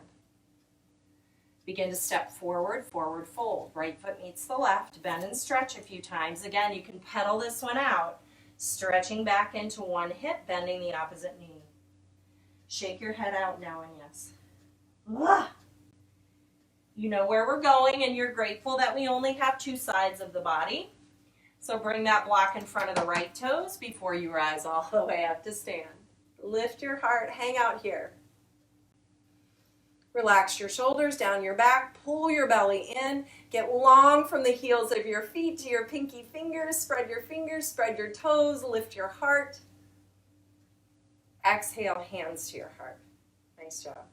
Begin to step forward, forward fold. Right foot meets the left. Bend and stretch a few times. Again, you can pedal this one out. Stretching back into one hip, bending the opposite knee. Shake your head out now and yes. You know where we're going and you're grateful that we only have two sides of the body. So bring that block in front of the right toes before you rise all the way up to stand. Lift your heart, hang out here. Relax your shoulders down your back, pull your belly in, get long from the heels of your feet to your pinky fingers, spread your toes, lift your heart. Exhale, hands to your heart. Nice job.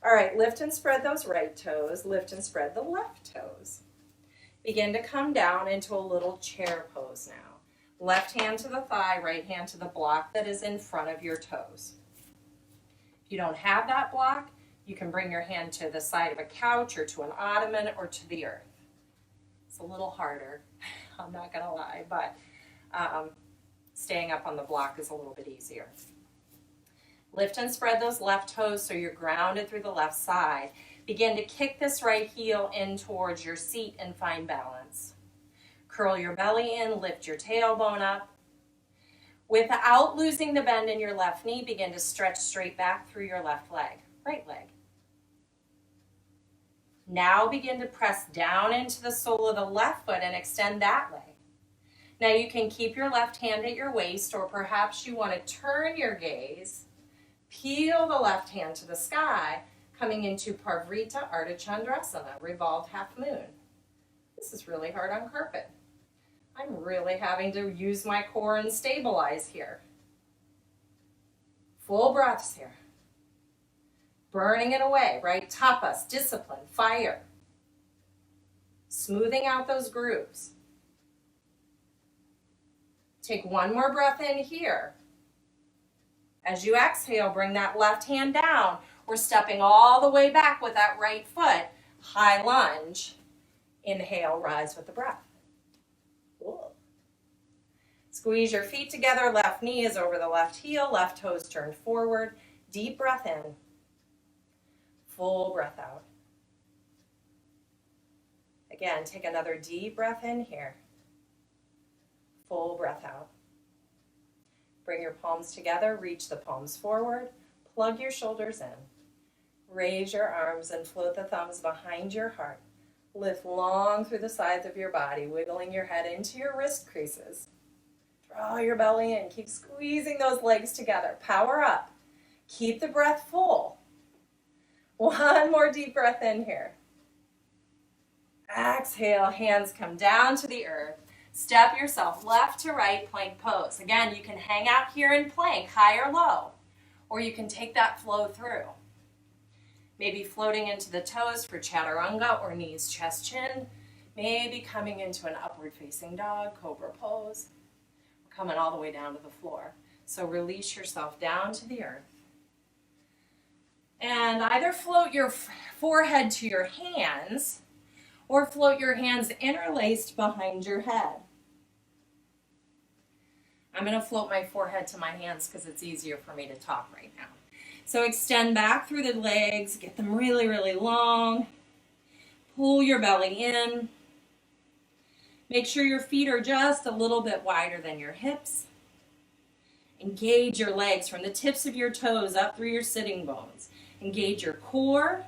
All right, lift and spread those right toes, lift and spread the left toes. Begin to come down into a little chair pose now. Left hand to the thigh, right hand to the block that is in front of your toes. If you don't have that block, you can bring your hand to the side of a couch or to an ottoman or to the earth. It's a little harder, I'm not gonna lie, but staying up on the block is a little bit easier. Lift and spread those left toes so you're grounded through the left side. Begin to kick this right heel in towards your seat and find balance. Curl your belly in, lift your tailbone up. Without losing the bend in your left knee, begin to stretch straight back through your left leg, right leg. Now begin to press down into the sole of the left foot and extend that leg. Now you can keep your left hand at your waist, or perhaps you want to turn your gaze, peel the left hand to the sky, coming into Parvrita Ardha revolved half moon. This is really hard on carpet. I'm really having to use my core and stabilize here. Full breaths here. Burning it away, right? Tapas, discipline, fire. Smoothing out those grooves. Take one more breath in here. As you exhale, bring that left hand down. We're stepping all the way back with that right foot. High lunge. Inhale, rise with the breath. Whoa. Squeeze your feet together. Left knee is over the left heel. Left toes turned forward. Deep breath in. Full breath out. Again, take another deep breath in here. Full breath out. Bring your palms together, reach the palms forward, plug your shoulders in. Raise your arms and float the thumbs behind your heart. Lift long through the sides of your body, wiggling your head into your wrist creases. Draw your belly in, keep squeezing those legs together. Power up. Keep the breath full. One more deep breath in here. Exhale, hands come down to the earth. Step yourself left to right, plank pose. Again, you can hang out here in plank, high or low, or you can take that flow through. Maybe floating into the toes for chaturanga or knees, chest, chin. Maybe coming into an upward facing dog, cobra pose. We're coming all the way down to the floor. So release yourself down to the earth. And either float your forehead to your hands or float your hands interlaced behind your head. I'm going to float my forehead to my hands because it's easier for me to talk right now. So extend back through the legs, get them really, really long. Pull your belly in. Make sure your feet are just a little bit wider than your hips. Engage your legs from the tips of your toes up through your sitting bones. Engage your core.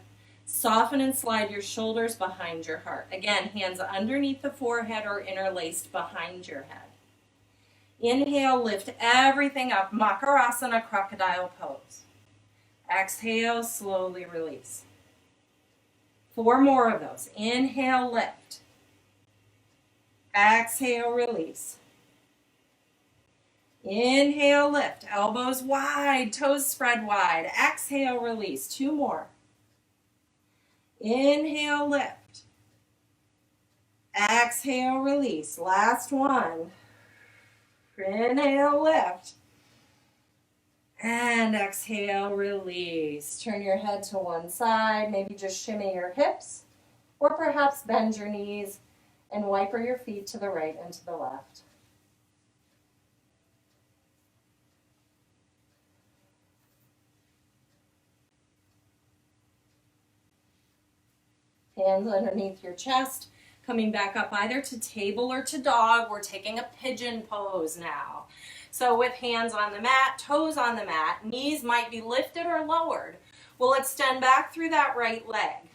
Soften and slide your shoulders behind your heart. Again, hands underneath the forehead or interlaced behind your head. Inhale, lift everything up. Makarasana, crocodile pose. Exhale, slowly release. 4 more of those. Inhale, lift. Exhale, release. Inhale, lift. Elbows wide, toes spread wide. Exhale, release. 2 more. Inhale, lift. Exhale, release. Last one. Inhale, lift. And exhale, release. Turn your head to one side. Maybe just shimmy your hips. Or perhaps bend your knees and wiper your feet to the right and to the left. Hands underneath your chest, coming back up either to table or to dog. We're taking a pigeon pose now. So with hands on the mat, toes on the mat, knees might be lifted or lowered. We'll extend back through that right leg.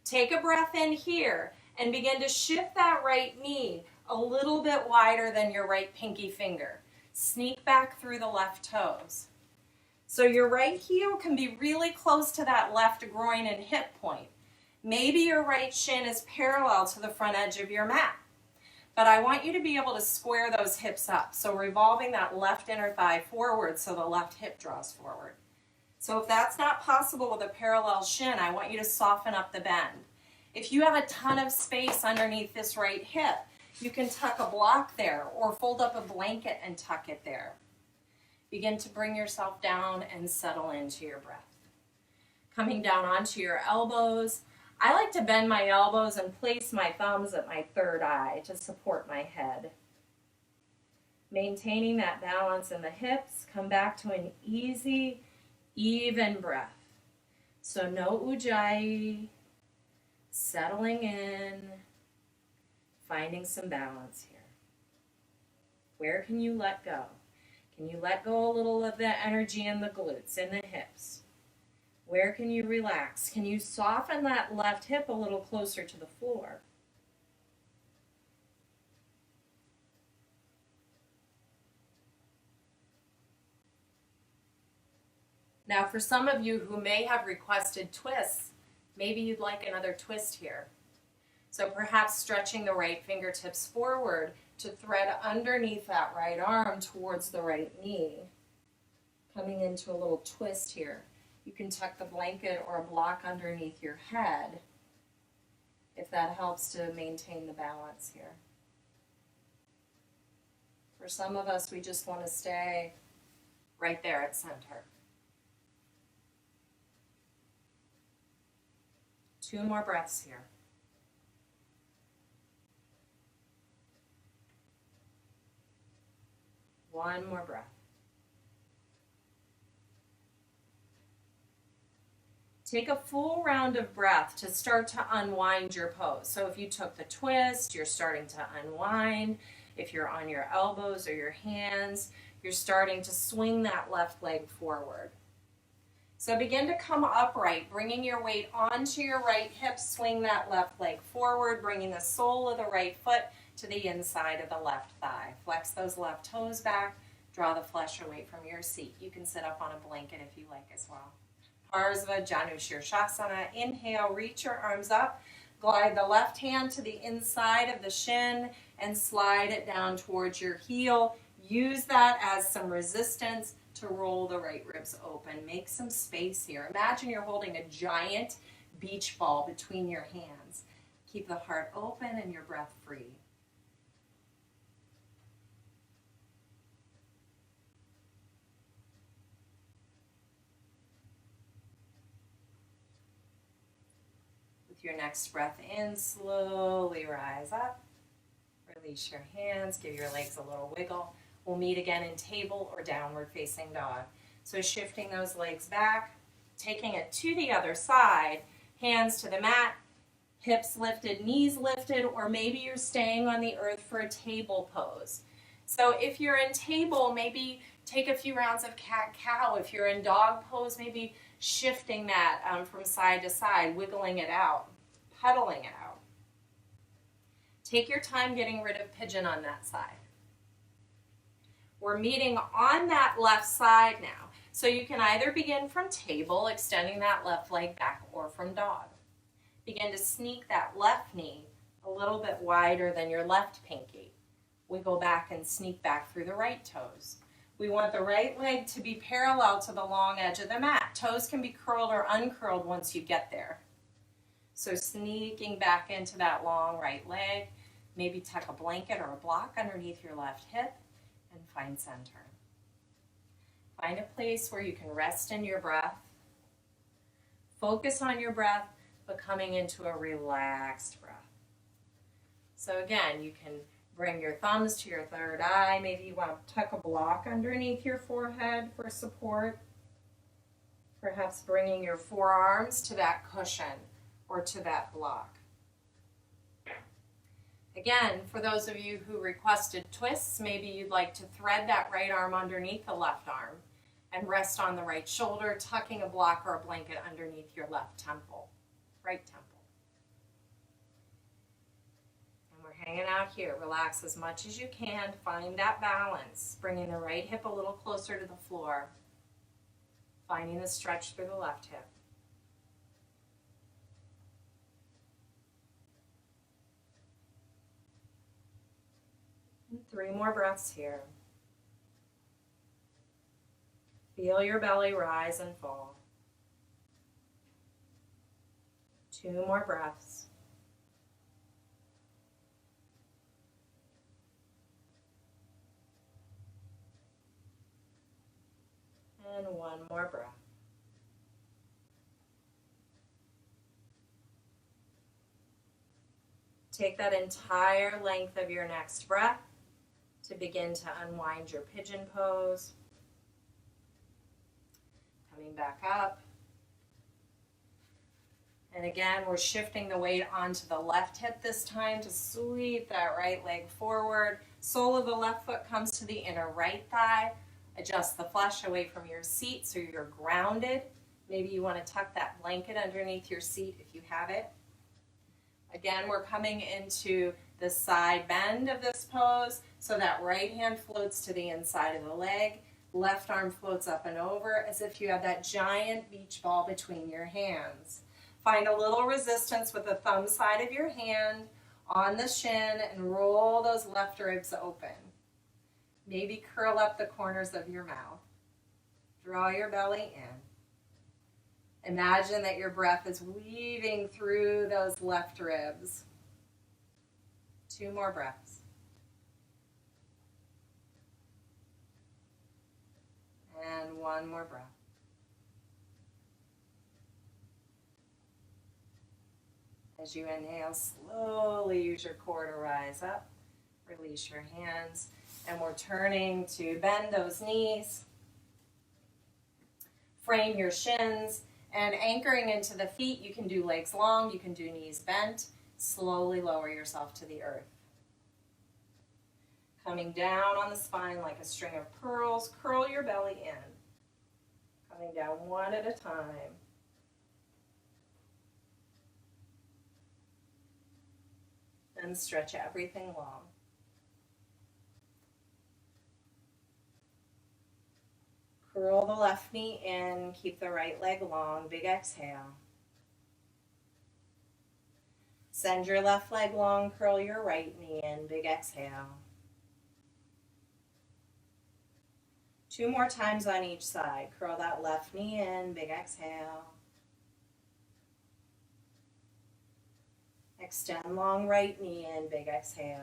Take a breath in here and begin to shift that right knee a little bit wider than your right pinky finger. Sneak back through the left toes. So your right heel can be really close to that left groin and hip point. Maybe your right shin is parallel to the front edge of your mat. But I want you to be able to square those hips up. So revolving that left inner thigh forward so the left hip draws forward. So if that's not possible with a parallel shin, I want you to soften up the bend. If you have a ton of space underneath this right hip, you can tuck a block there or fold up a blanket and tuck it there. Begin to bring yourself down and settle into your breath. Coming down onto your elbows. I like to bend my elbows and place my thumbs at my third eye to support my head. Maintaining that balance in the hips, come back to an easy, even breath. So no ujjayi, settling in, finding some balance here. Where can you let go? Can you let go a little of the energy in the glutes, in the hips? Where can you relax? Can you soften that left hip a little closer to the floor? Now, for some of you who may have requested twists, maybe you'd like another twist here. So perhaps stretching the right fingertips forward to thread underneath that right arm towards the right knee. Coming into a little twist here. You can tuck the blanket or a block underneath your head if that helps to maintain the balance here. For some of us, we just want to stay right there at center. 2 more breaths here. One more breath. Take a full round of breath to start to unwind your pose. So if you took the twist, you're starting to unwind. If you're on your elbows or your hands, you're starting to swing that left leg forward. So begin to come upright, bringing your weight onto your right hip, swing that left leg forward, bringing the sole of the right foot to the inside of the left thigh. Flex those left toes back, draw the flesh away from your seat. You can sit up on a blanket if you like as well. Parsva Janu Shirshasana. Inhale, reach your arms up. Glide the left hand to the inside of the shin and slide it down towards your heel. Use that as some resistance to roll the right ribs open. Make some space here. Imagine you're holding a giant beach ball between your hands. Keep the heart open and your breath free. Your next breath in, slowly rise up. Release your hands, give your legs a little wiggle. We'll meet again in table or downward facing dog. So shifting those legs back, taking it to the other side, hands to the mat, hips lifted, knees lifted, or maybe you're staying on the earth for a table pose. So if you're in table, maybe take a few rounds of cat-cow. If you're in dog pose, maybe shifting that from side to side, wiggling it out, pedaling it out. Take your time getting rid of pigeon on that side. We're meeting on that left side now. So you can either begin from table, extending that left leg back, or from dog. Begin to sneak that left knee a little bit wider than your left pinky. We go back and sneak back through the right toes. We want the right leg to be parallel to the long edge of the mat. Toes can be curled or uncurled once you get there. So sneaking back into that long right leg, maybe tuck a blanket or a block underneath your left hip and find center. Find a place where you can rest in your breath. Focus on your breath, but coming into a relaxed breath. So again, you can bring your thumbs to your third eye. Maybe you want to tuck a block underneath your forehead for support. Perhaps bringing your forearms to that cushion or to that block. Again, for those of you who requested twists, maybe you'd like to thread that right arm underneath the left arm and rest on the right shoulder, tucking a block or a blanket underneath your left temple, right temple. And we're hanging out here. Relax as much as you can. Find that balance, bringing the right hip a little closer to the floor, finding the stretch through the left hip. And 3 more breaths here. Feel your belly rise and fall. 2 more breaths. And 1 more breath. Take that entire length of your next breath to begin to unwind your pigeon pose. Coming back up. And again, we're shifting the weight onto the left hip this time to sweep that right leg forward. Sole of the left foot comes to the inner right thigh. Adjust the flesh away from your seat so you're grounded. Maybe you want to tuck that blanket underneath your seat if you have it. Again, we're coming into the side bend of this pose, so that right hand floats to the inside of the leg. Left arm floats up and over as if you have that giant beach ball between your hands. Find a little resistance with the thumb side of your hand on the shin and roll those left ribs open. Maybe curl up the corners of your mouth. Draw your belly in. Imagine that your breath is weaving through those left ribs. 2 more breaths. And 1 more breath. As you inhale, slowly use your core to rise up. Release your hands. And we're turning to bend those knees. Frame your shins. And anchoring into the feet, you can do legs long, you can do knees bent. Slowly lower yourself to the earth. Coming down on the spine like a string of pearls, curl your belly in. Coming down one at a time. And stretch everything long. Curl the left knee in, keep the right leg long, big exhale. Send your left leg long, curl your right knee in, big exhale. 2 more times on each side. Curl that left knee in, big exhale. Extend long right knee in, big exhale.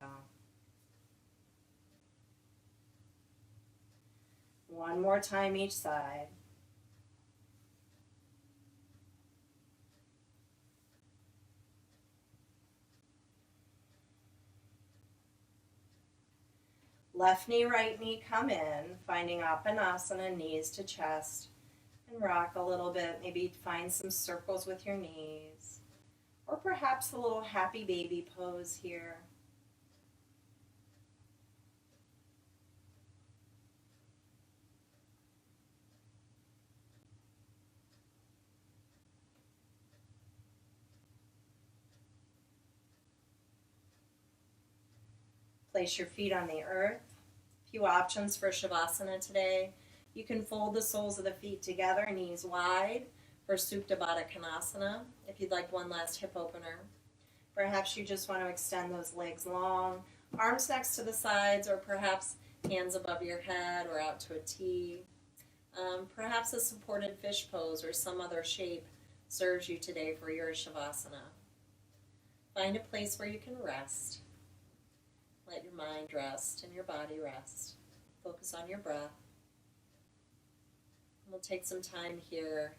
1 more time each side. Left knee, right knee, come in, finding Apanasana, knees to chest, and rock a little bit. Maybe find some circles with your knees, or perhaps a little happy baby pose here. Place your feet on the earth. A few options for Shavasana today. You can fold the soles of the feet together, knees wide, for Supta Baddha Konasana, if you'd like one last hip opener. Perhaps you just want to extend those legs long, arms next to the sides, or perhaps hands above your head or out to a T. Perhaps a supported fish pose or some other shape serves you today for your Shavasana. Find a place where you can rest. Let your mind rest and your body rest. Focus on your breath. We'll take some time here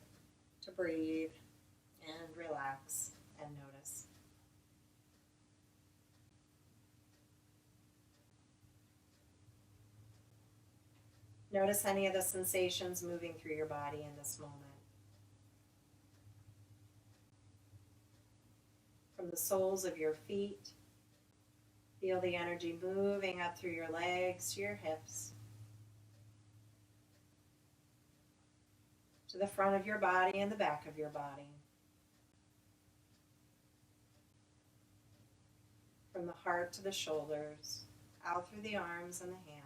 to breathe and relax and notice. Notice any of the sensations moving through your body in this moment. From the soles of your feet, feel the energy moving up through your legs to your hips, to the front of your body and the back of your body. From the heart to the shoulders, out through the arms and the hands.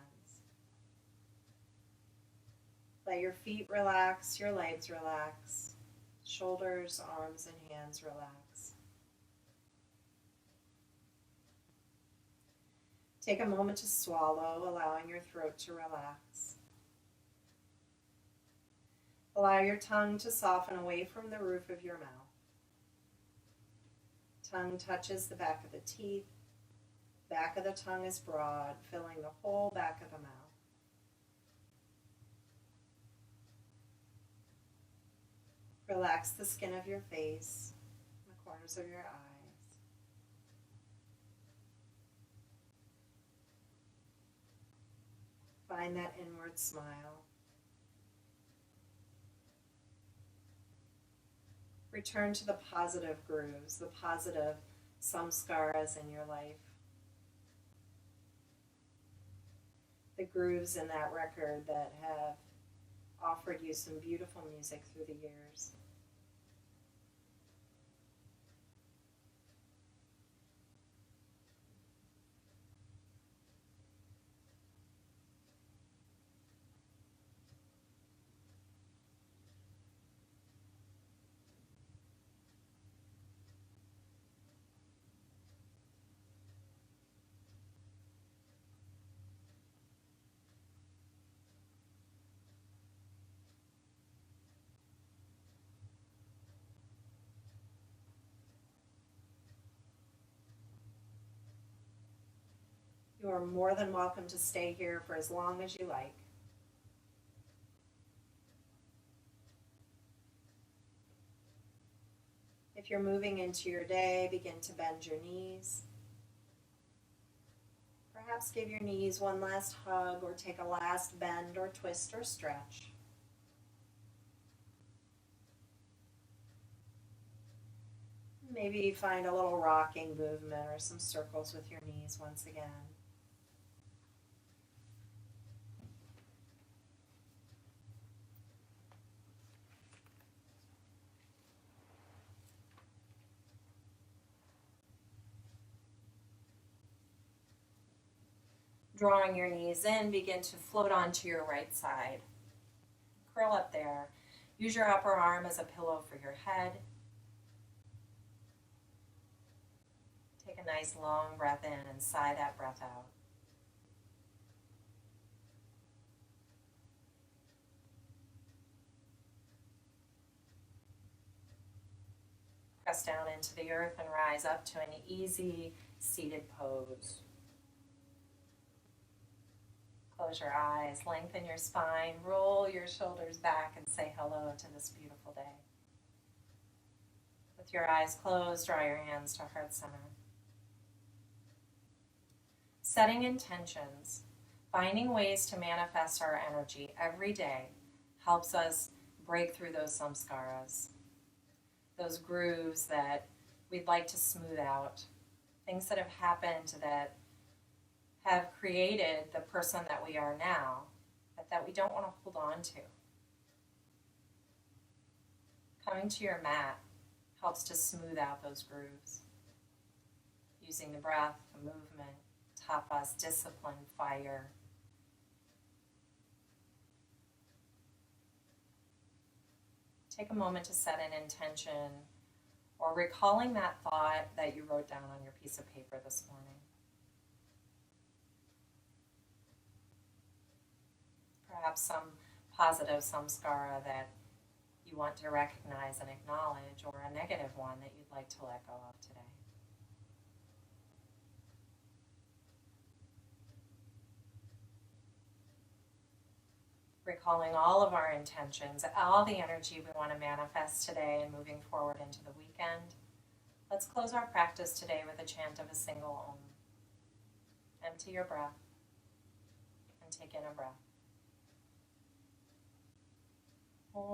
Let your feet relax, your legs relax, shoulders, arms, and hands relax. Take a moment to swallow, allowing your throat to relax. Allow your tongue to soften away from the roof of your mouth. Tongue touches the back of the teeth. Back of the tongue is broad, filling the whole back of the mouth. Relax the skin of your face, the corners of your eyes. Find that inward smile. Return to the positive grooves, the positive samskaras in your life. The grooves in that record that have offered you some beautiful music through the years. You are more than welcome to stay here for as long as you like. If you're moving into your day, begin to bend your knees. Perhaps give your knees one last hug or take a last bend or twist or stretch. Maybe find a little rocking movement or some circles with your knees once again. Drawing your knees in, begin to float onto your right side. Curl up there. Use your upper arm as a pillow for your head. Take a nice long breath in and sigh that breath out. Press down into the earth and rise up to an easy seated pose. Close your eyes, lengthen your spine, roll your shoulders back and say hello to this beautiful day. With your eyes closed, draw your hands to heart center. Setting intentions, finding ways to manifest our energy every day helps us break through those samskaras, those grooves that we'd like to smooth out, things that have happened that have created the person that we are now, but that we don't want to hold on to. Coming to your mat helps to smooth out those grooves. Using the breath, the movement, tapas, discipline, fire. Take a moment to set an intention or recalling that thought that you wrote down on your piece of paper this morning. Perhaps some positive samskara that you want to recognize and acknowledge, or a negative one that you'd like to let go of today. Recalling all of our intentions, all the energy we want to manifest today and moving forward into the weekend. Let's close our practice today with a chant of a single Om. Empty your breath and take in a breath. Thank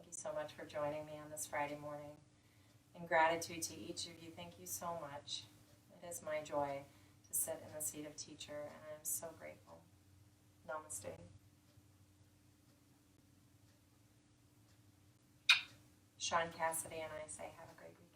you so much for joining me on this Friday morning. In gratitude to each of you, thank you so much. It is my joy to sit in the seat of teacher, and I am so grateful. Namaste. Sean Cassidy and I say have a great week.